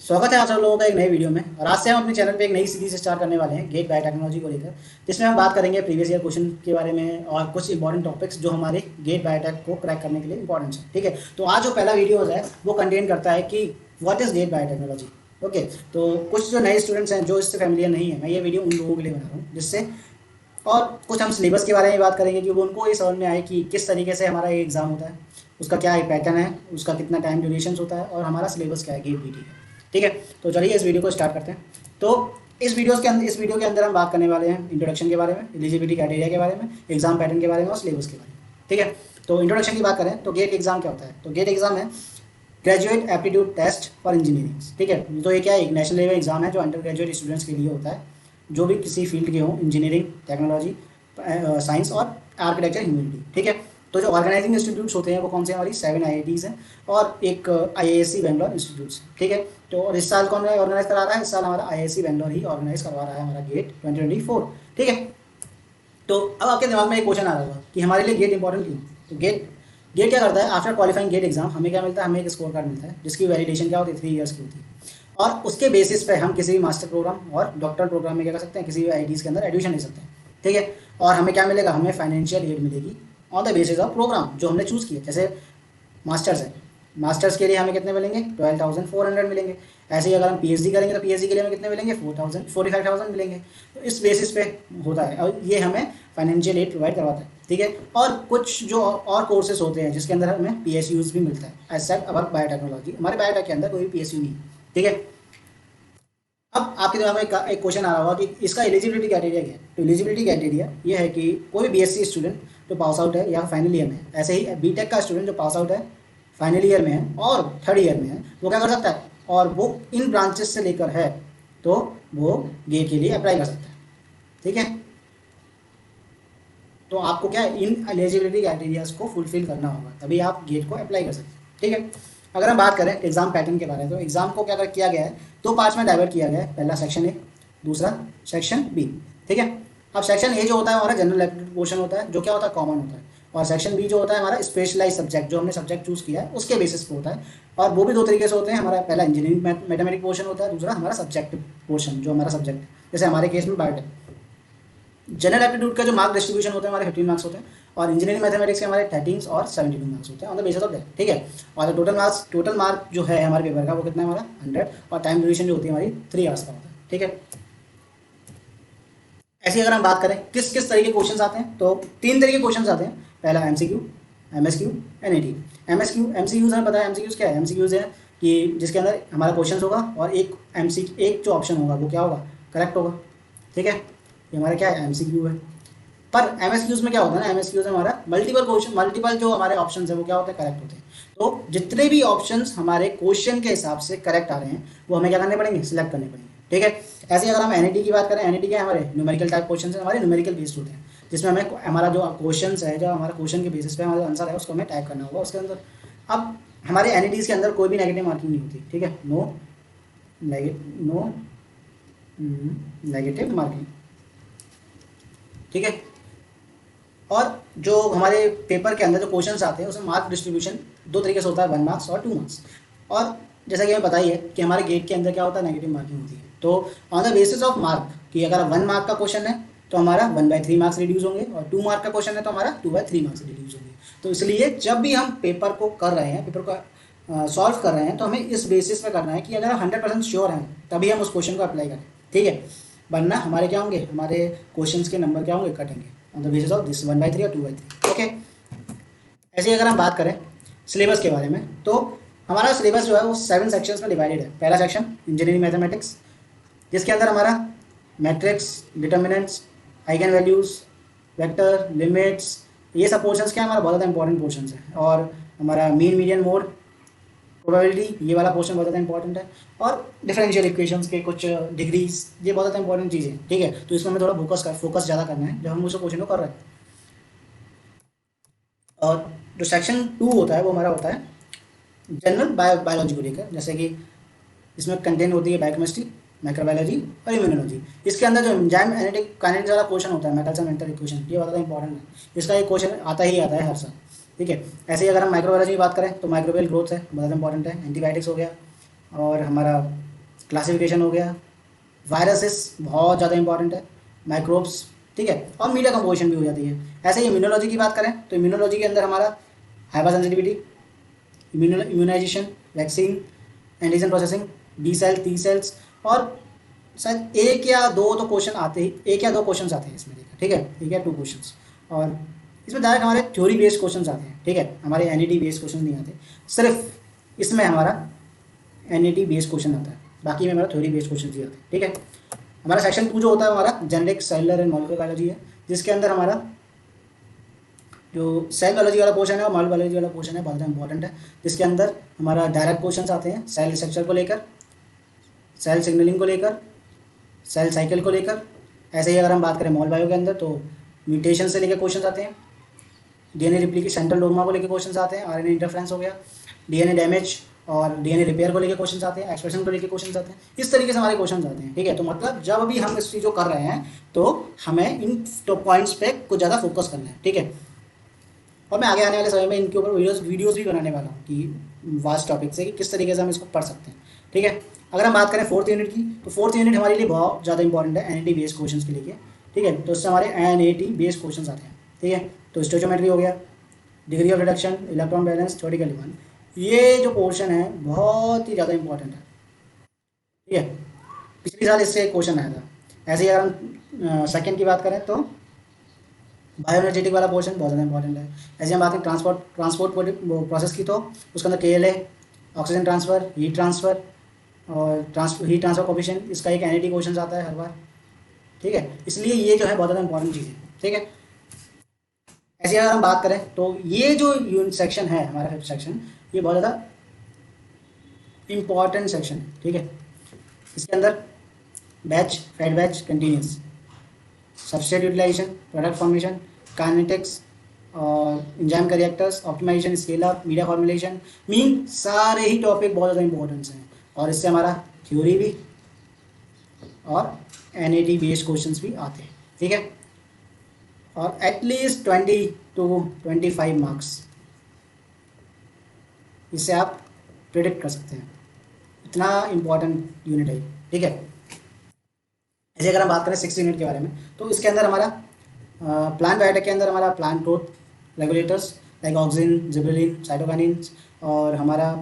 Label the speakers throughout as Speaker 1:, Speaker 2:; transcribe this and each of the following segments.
Speaker 1: स्वागत है आप सब लोगों का एक नए वीडियो में। और आज से हम अपने चैनल पे एक नई सीरीज स्टार्ट करने वाले हैं गेट बायोटेक्नोलॉजी को लेकर, जिसमें हम बात करेंगे प्रीवियस ईयर क्वेश्चन के बारे में और कुछ इंपॉर्टेंट टॉपिक्स जो हमारे गेट बायोटेक को क्रैक करने के लिए इंपॉर्टेंट है। ठीक है, तो आज जो पहला वीडियो है वो कंटेन करता है कि what is get biotechnology. Okay, तो कुछ जो नए स्टूडेंट्स हैं जो इससे फेमिलियर नहीं है, मैं ये वीडियो उन लोगों के लिए बना रहा हूँ जिससे, और कुछ हम सिलेबस के बारे में बात करेंगे कि वो उनको ये समझ में आए कि किस तरीके से हमारा ये एग्ज़ाम होता है, उसका क्या एक पैटर्न है, उसका कितना टाइम ड्यूरेशन होता है और हमारा सिलेबस क्या है गेट बीटी का। ठीक है, तो चलिए इस वीडियो को स्टार्ट करते हैं। तो इस वीडियो के अंदर हम बात करने वाले हैं इंट्रोडक्शन के बारे में, एलिजिबिलिटी क्राइटेरिया के बारे में, एग्जाम पैटर्न के बारे में और सिलेबस के बारे में। ठीक है, तो इंट्रोडक्शन की बात करें तो गेट एग्जाम क्या होता है। तो गेट एग्जाम है graduate aptitude test for engineering. ठीक है, तो ये क्या है, एक नेशनल लेवल एग्जाम है जो अंडर ग्रेजुएट स्टूडेंट्स के लिए होता है, जो भी किसी फील्ड के हों, इंजीनियरिंग, टेक्नोलॉजी, साइंस और आर्किटेक्चर, ह्यूमैनिटी। ठीक है, तो जो ऑर्गेनाइजिंग इंस्टीट्यूट्स होते हैं वो कौन से हमारी 7 IITs हैं और एक IISc बेंगलोर इंस्टीट्यूट्स। ठीक है, तो और इस साल कौन ऑर्गेनाइज करा रहा है, इस साल हमारा IISc बेंगलोर ही ऑर्गेनाइज करवा रहा है हमारा गेट 2024। ठीक है, तो अब आपके दिमाग में एक क्वेश्चन आ रहा होगा कि हमारे लिए गेट इंपॉर्टेंट क्यों। तो गेट गेट क्या करता है, आफ्टर क्वालिफाइंग गेट एग्जाम हमें क्या मिलता है, हमें एक स्कोर कार्ड मिलता है जिसकी वैलिडेशन क्या होती है, 3 ईयर्स की होती है। और उसके बेसिस पे हम किसी भी मास्टर प्रोग्राम और डॉक्टर प्रोग्राम में क्या कर सकते हैं, किसी भी IITs के अंदर एडमिशन ले सकते हैं। ठीक है, और हमें क्या मिलेगा, हमें फाइनेंशियल एड मिलेगी on the basis of program जो हमने चूज़ किया। जैसे मास्टर्स है, मास्टर्स के लिए हमें कितने मिलेंगे, 12,400 मिलेंगे। ऐसे ही अगर हम PhD करेंगे तो PhD के लिए हमें कितने मिलेंगे, 45,000 मिलेंगे। तो इस बेसिस पे होता है और ये हमें फाइनेंशियल एड प्रोवाइड करवाता है। ठीक है, और कुछ जो और कोर्सेज होते हैं जिसके अंदर हमें PSUs भी मिलता है एक्सेप्ट अवर बायोटेक्नोलॉजी। हमारे बायोटेक के अंदर कोई भी PSU नहीं है। ठीक है, अब आपके दिमाग में एक क्वेश्चन आ रहा होगा कि इसका एलिजिबिलिटी क्राइटेरिया क्या है। तो एलिजिबिलिटी क्राइटेरिया ये है कि कोई भी BSc स्टूडेंट जो पास आउट है या फाइनल ईयर में है, ऐसे ही BTech का स्टूडेंट जो पास आउट है, फाइनल ईयर में है और थर्ड ईयर में है, वो क्या कर सकता है, और वो इन ब्रांचेस से लेकर है तो वो गेट के लिए अप्लाई कर सकता है। ठीक है, तो आपको क्या इन एलिजिबिलिटी क्राइटेरियाज को फुलफिल करना होगा, तभी आप गेट को अप्लाई कर सकते हैं। ठीक है, अगर हम बात करें एग्जाम पैटर्न के बारे में तो एग्जाम को क्या किया गया है, 2 पार्ट्स में डाइवर्ट किया गया है। पहला सेक्शन ए, दूसरा सेक्शन बी। ठीक है, अब सेक्शन ए जो होता है हमारा जनरल एप्टीट्यूड पोर्शन होता है, जो क्या होता है, कॉमन होता है। और सेक्शन बी जो होता है हमारा स्पेशलाइज सब्जेक्ट, जो हमने सब्जेक्ट चूज किया है उसके बेसिस पे होता है। और वो भी 2 तरीके से होते हैं, हमारा पहला इंजीनियरिंग मैथमेटिक्स पोर्शन होता है, दूसरा हमारा सब्जेक्ट पोर्शन जो हमारा सब्जेक्ट, जैसे हमारे केस में बायोटेक। जनरल एप्टीट्यूड का जो मार्क डिस्ट्रीब्यूशन होता है हमारे 15 मार्क्स होते हैं, और इंजीनियरिंग मैथमेटिक्स के हमारे 13 और 72 मार्क्स होते हैं on the basis of that. ठीक है, और टोटल मार्क जो है हमारे पेपर का वो कितना है, हमारा 100, और टाइम ड्यूरेशन जो होती है हमारी 3 आवर्स का होता है। ठीक है, ऐसे अगर हम बात करें किस किस तरीके के क्वेश्चन आते हैं, तो 3 तरीके के क्वेश्चन आते हैं। पहला MCQ, MSQ, NAT। MCQs हमें पता है, MCQs क्या है, MCQs है कि जिसके अंदर हमारा क्वेश्चन होगा और एक जो ऑप्शन होगा वो क्या होगा, करेक्ट होगा। ठीक है, ये हमारा क्या है, MCQ है। पर MSQs में क्या होता है ना, MSQs में हमारा मल्टीपल जो हमारे ऑप्शंस है वो क्या होते हैं, करेक्ट होते हैं। तो जितने भी ऑप्शंस हमारे क्वेश्चन के हिसाब से करेक्ट आ रहे हैं वो हमें क्या करने पड़ेंगे, सिलेक्ट करने पड़ेंगे। ठीक है, ऐसे अगर हम NAT की बात करें, NAT क्या है, हमारे न्यूमेरिकल टाइप क्वेश्चन है, हमारे न्यूमेरिकल बेस्ड होते हैं, जिसमें हमें हमारा जो क्वेश्चन है, जो हमारा क्वेश्चन के बेसिस पे हमारा आंसर है उसको हमें टाइप करना होगा उसके अंदर। अब हमारे NATs के अंदर कोई भी नेगेटिव मार्किंग नहीं होती। ठीक है, नो नेगेटिव मार्किंग। ठीक है, और जो हमारे पेपर के अंदर जो क्वेश्चंस आते हैं उसमें मार्क डिस्ट्रीब्यूशन 2 तरीके से होता है, 1 मार्क्स और 2 मार्क्स। और जैसा कि हमें पता ही है कि हमारे गेट के अंदर क्या होता है, नेगेटिव मार्किंग होती है। तो on the basis of mark कि अगर 1 मार्क का क्वेश्चन है तो हमारा 1/3 मार्क्स रिड्यूस होंगे, और 2 मार्क का क्वेश्चन है तो हमारा 2/3 मार्क्स रिड्यूस होंगे। तो इसलिए जब भी हम पेपर को कर रहे हैं, पेपर को सॉल्व कर रहे हैं, तो हमें इस बेसिस पे करना है कि अगर हम 100% श्योर हैं तभी हम उस क्वेश्चन को अप्लाई करें। ठीक है, वरना हमारे क्या होंगे, हमारे क्वेश्चंस के नंबर क्या होंगे, कटेंगे on the basis of this 1/3 और 2/3। ओके, ऐसे ही अगर हम बात करें सिलेबस के बारे में तो हमारा सिलेबस जो है वो 7 सेक्शंस में डिवाइडेड है। पहला सेक्शन इंजीनियरिंग मैथमेटिक्स, जिसके अंदर हमारा matrix, determinants, eigen values, vector, limits, ये सब पोर्शंस क्या है, हमारा बहुत ज़्यादा इंपॉर्टेंट पोर्शंस है। और हमारा मीन, मीडियन, मोड, प्रोबेबिलिटी, ये वाला पोर्शन बहुत ज़्यादा इंपॉर्टेंट है। और डिफरेंशियल इक्वेशंस के कुछ डिग्रीज, ये बहुत ज़्यादा इंपॉर्टेंट चीज़ें हैं। ठीक है, तो इसमें हमें थोड़ा फोकस ज़्यादा करना है जब हम उस क्वेश्चन को कर रहे हैं। और जो सेक्शन 2 होता है वो हमारा होता है जनरल बायोलॉजी को लेकर, जैसे कि इसमें कंटेंट होती है बायोकेमिस्ट्री, माइक्रोबायोलॉजी और इम्यूनोलॉजी। इसके अंदर जो एंजाइम एनालिटिक काइनेटिक्स वाला क्वेश्चन होता है, मेटल्स एंड मेटल इक्वेशन, ये बहुत ज़्यादा इंपॉर्टेंट है। इसका एक क्वेश्चन आता है हर साल। ठीक है, ऐसे ही अगर हम माइक्रोबायोलॉजी की बात करें तो माइक्रोबियल ग्रोथ है, बहुत ज़्यादा इंपॉर्टेंट है। एंटीबायोटिक्स हो गया, और हमारा क्लासिफिकेशन हो गया, वायरसेस बहुत ज़्यादा इंपॉर्टेंट है, माइक्रोब्स, ठीक है, और मीडिया कंपोजिशन भी हो जाती है। ऐसे ही इम्यूनोलॉजी की बात करें तो इम्यूनोलॉजी के अंदर हमारा hyper sensitivity, immunization, vaccine, antigen processing, B cell, T cells, और शायद एक या दो क्वेश्चन आते हैं इसमें, ठीक है, एक या टू क्वेश्चन। और इसमें डायरेक्ट हमारे थ्योरी बेस्ड क्वेश्चन आते हैं, ठीक है, हमारे एनईटी बेस्ड क्वेश्चन नहीं आते, सिर्फ इसमें हमारा एनईटी बेस्ड क्वेश्चन आता है, बाकी में हमारा थ्योरी बेस्ड क्वेश्चन ही आते हैं, ठीक है। हमारा सेक्शन 2 जो होता है हमारा genetic, cellular and molecular biology है, जिसके अंदर हमारा जो सेल बायोलॉजी वाला पोर्शन है और मॉलिक्यूलर बायोलॉजी वाला पोर्शन है बहुत ज़्यादा इंपॉर्टेंट है, जिसके अंदर हमारा डायरेक्ट क्वेश्चन आते हैं सेल स्ट्रक्चर को लेकर, सेल सिग्नलिंग को लेकर, सेल साइकिल को लेकर। ऐसे ही अगर हम बात करें मॉल बायो के अंदर तो म्यूटेशन से लेकर क्वेश्चन आते हैं, डीएनए रिप्लिकेशन, सेंट्रल डोग्मा को लेकर क्वेश्चन आते हैं, आरएनए इंटरफ्रेंस हो गया, डीएनए डैमेज और डीएनए रिपेयर को लेकर क्वेश्चन आते हैं, एक्सप्रेशन को लेकर क्वेश्चन आते हैं, इस तरीके से हमारे क्वेश्चन आते हैं, ठीक है। तो मतलब जब भी हम इस चीज़ को कर रहे हैं तो हमें इन टॉप पॉइंट्स पे कुछ ज़्यादा फोकस करना है, ठीक है। और मैं आगे आने वाले समय में इनके ऊपर वीडियोस भी बनाने वाला हूँ कि वास्ट टॉपिक से कि किस तरीके से हम इसको पढ़ सकते हैं, ठीक है। अगर हम बात करें फोर्थ यूनिट की तो फोर्थ यूनिट हमारे लिए बहुत ज़्यादा इंपॉर्टेंट है एनईटी बेस्ड क्वेश्चन के लिए, ठीक है। तो इससे हमारे एनईटी बेस्ड क्वेश्चन आते हैं, ठीक है। तो स्टोइचोमेट्री हो गया, degree of reduction, electron balance, theoretical one, ये जो पोर्शन है बहुत ही ज़्यादा इंपॉर्टेंट है, ठीक है। पिछले साल इससे एक क्वेश्चन आया था। ऐसे ही अगर हम सेकेंड की बात करें तो बायोएनर्जेटिक वाला पोर्शन बहुत ज़्यादा इंपॉर्टेंट है। ऐसे हम बात करें ट्रांसपोर्ट प्रोसेस की तो उसके अंदर KLa, oxygen transfer, heat transfer और हीट ट्रांसफ़र कोफिशिएंट, इसका एक एनईटी क्वेश्चन आता है हर बार, ठीक है। इसलिए ये जो है बहुत ज़्यादा इंपॉर्टेंट चीज़ है, ठीक है। ऐसे अगर हम बात करें तो ये जो यूनिट सेक्शन है हमारा फिफ्थ सेक्शन, ये बहुत ज़्यादा इंपॉर्टेंट सेक्शन है, ठीक है। इसके अंदर batch, fed batch, continuous, substrate utilization, product formation, kinetics और इंजाइम का reactors, optimization, scale up, media formulation, mean सारे ही टॉपिक बहुत ज़्यादा इंपॉर्टेंस हैं। और इससे हमारा थ्योरी भी और एनईटी बेस्ड क्वेश्चंस भी आते हैं, ठीक है। और एटलीस्ट 20 to 25 मार्क्स इससे आप प्रिडिक्ट कर सकते हैं, इतना इम्पॉर्टेंट यूनिट है, ठीक है। ऐसे अगर हम बात करें 6 यूनिट के बारे में तो इसके अंदर हमारा प्लांट बायोटेक के अंदर हमारा plant growth regulators like auxin, gibberellin, cytokinins, और हमारा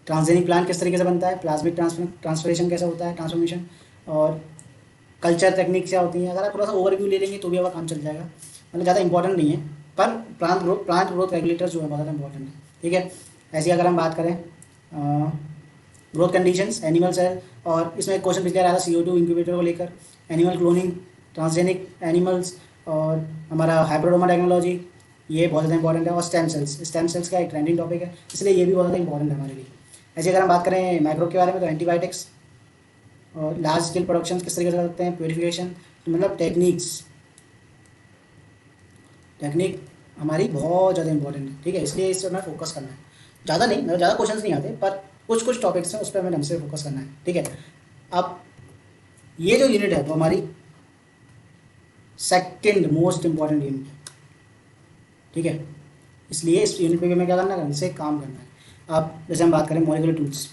Speaker 1: ट्रांसजेनिक प्लांट किस तरीके से बनता है, प्लाज्मिक ट्रांसफरेशन कैसे होता है, ट्रांसफॉर्मेशन, और कल्चर टेक्निक क्या होती हैं। अगर आप थोड़ा सा ओवरव्यू ले लेंगे तो भी आपका काम चल जाएगा, मतलब ज़्यादा इंपॉर्टेंट नहीं है, पर प्लांट ग्रोथ रेगुलेटर्स जो है बहुत ज़्यादा इंपॉर्टेंट है, ठीक है। ऐसे अगर हम बात करें ग्रोथ कंडीशंस, एनिमल सेल, और इसमें एक क्वेश्चन पिछले आया था CO2 इंक्यूबेटर को लेकर, एनिमल क्लोनिंग, ट्रांसजेनिक एनिमल्स, और हमारा हाइब्रिडोमा टेक्नोलॉजी, ये बहुत ज़्यादा इंपॉर्टेंट है। और स्टेम सेल्स का एक ट्रेंडिंग टॉपिक है, इसलिए ये भी बहुत ज़्यादा इंपॉर्टेंट है हमारे लिए। ऐसे अगर हम बात करें माइक्रोब के बारे में तो एंटीबायोटिक्स और लार्ज स्केल प्रोडक्शन किस तरीके से कर सकते हैं, प्योरीफिकेशन, तो मतलब टेक्निक हमारी बहुत ज़्यादा इंपॉर्टेंट है, ठीक है। इसलिए इस पर हमें फोकस करना है, ज़्यादा नहीं, मतलब ज़्यादा क्वेश्चंस नहीं आते, पर कुछ टॉपिक्स हैं उस पर हमें ढंग से फोकस करना है, ठीक है। अब ये जो यूनिट है वो हमारी सेकंड मोस्ट इंपॉर्टेंट यूनिट है, ठीक है। इसलिए इस यूनिट पे हमें क्या करना है, इसे काम करना है। अब जैसे हम बात करें मॉलिक्यूलर टूल्स,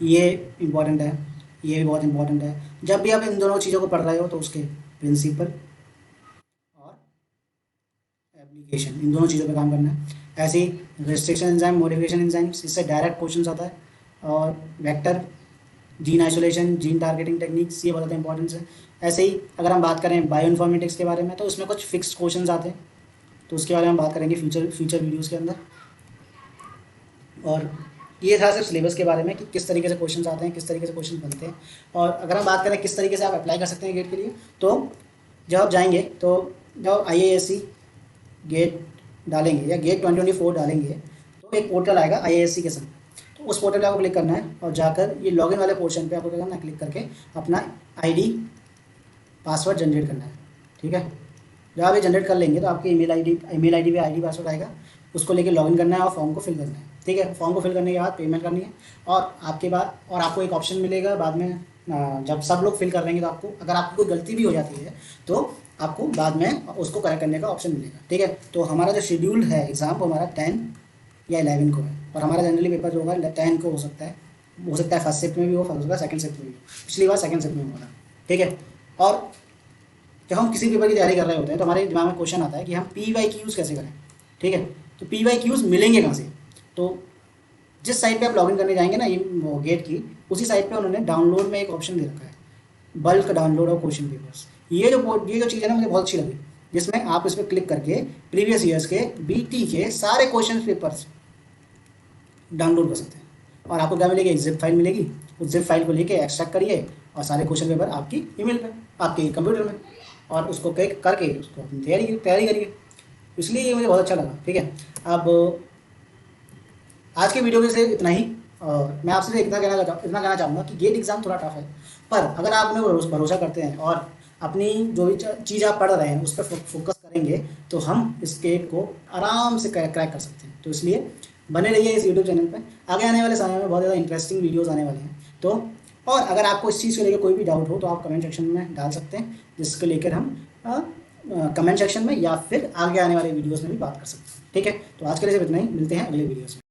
Speaker 1: ये इंपॉर्टेंट है, ये भी बहुत इंपॉर्टेंट है। जब भी आप इन दोनों चीज़ों को पढ़ रहे हो तो उसके प्रिंसिपल और एप्लीकेशन, इन दोनों चीज़ों पे काम करना है। ऐसे ही रेस्ट्रिक्शन एंजाइम, मॉडिफिकेशन एंजाइम्स, इससे डायरेक्ट क्वेश्चन आता है। और vector, gene isolation, gene targeting techniques, ये बहुत ज़्यादा इंपॉर्टेंस है। ऐसे ही अगर हम बात करें बायो इन्फॉर्मेटिक्स के बारे में तो उसमें कुछ फिक्स क्वेश्चन आते हैं, तो उसके बारे में हम बात करेंगे फ्यूचर वीडियोज़ के अंदर। और ये था सिर्फ सिलेबस के बारे में कि किस तरीके से क्वेश्चन आते हैं, किस तरीके से क्वेश्चन बनते हैं। और अगर हम बात करें किस तरीके से आप अप्लाई कर सकते हैं गेट के लिए, तो जब आप जाएंगे तो जब IISc गेट डालेंगे या गेट 2024 डालेंगे तो एक पोर्टल आएगा IISc के साथ, तो उस पोर्टल पर आपको क्लिक करना है और जाकर ये लॉगिन वाले पोर्शन पे आपको क्या करना है, क्लिक करके अपना ID पासवर्ड जनरेट करना है, ठीक है। जब आप ये जनरेट कर लेंगे तो आपकी ईमेल आईडी पे ID पासवर्ड आएगा, उसको लेके लॉगिन करना है और फॉर्म को फिल करना है, ठीक है। फॉर्म को फिल करने के बाद पेमेंट करनी है और आपको एक ऑप्शन मिलेगा बाद में, जब सब लोग फिल कर लेंगे तो आपको, अगर आपको कोई गलती भी हो जाती है तो आपको बाद में उसको करेक्ट करने का ऑप्शन मिलेगा, ठीक है। तो हमारा जो शेड्यूल्ड है एग्ज़ाम वो हमारा 10 या 11 को है, और हमारा जनरली पेपर जो होगा 10 को हो सकता है, हो सकता है फर्स्ट शिफ्ट में भी हो सकता है सेकंड शिफ्ट में भी हो। पिछली बार सेकंड शिफ्ट में हुआ था, ठीक है। और जब हम किसी पेपर की तैयारी कर रहे होते हैं तो हमारे दिमाग में क्वेश्चन आता है कि हम पी वाई क्यूज़ कैसे करें, ठीक है। तो पी वाई क्यूज़ मिलेंगे कहाँ से? तो जिस साइट पे आप लॉगिन करने जाएंगे ना, ये गेट की, उसी साइट पे उन्होंने डाउनलोड में एक ऑप्शन दे रखा है, bulk download of question papers. ये जो चीज़ है ना, मुझे बहुत अच्छी लगी, जिसमें आप इस पर क्लिक करके प्रीवियस ईयर्स के बीटी के सारे क्वेश्चन पेपर्स डाउनलोड कर सकते हैं। और आपको क्या मिलेगी? एक जिप फाइल मिलेगी। उस जिप फाइल को लेके एक्सट्रैक्ट करिए और सारे क्वेश्चन पेपर आपकी ईमेल पे, आपके कंप्यूटर में, और उसको क्लिक करके उसको अपनी तैयारी करिए। इसलिए ये मुझे बहुत अच्छा लगा, ठीक है। अब आज के वीडियो के से इतना ही। मैं आपसे इतना कहना चाहूँगा कि गेट एग्ज़ाम थोड़ा टफ है, पर अगर आप में भरोसा करते हैं और अपनी जो भी चीज़ आप पढ़ रहे हैं उस पर फोकस करेंगे तो हम इस गेट को आराम से क्रैक कर सकते हैं। तो इसलिए बने रहिए इस यूट्यूब चैनल पर। आगे आने वाले समय में बहुत ज़्यादा इंटरेस्टिंग वीडियोज़ आने वाले हैं। तो और अगर आपको इस चीज़ को लेकर कोई भी डाउट हो तो आप कमेंट सेक्शन में डाल सकते हैं, जिसको लेकर हम कमेंट सेक्शन में या फिर आगे आने वाले वीडियोज़ में भी बात कर सकते हैं, ठीक है। तो आज के लिए सिर्फ इतना ही, मिलते हैं अगले वीडियोज़ में।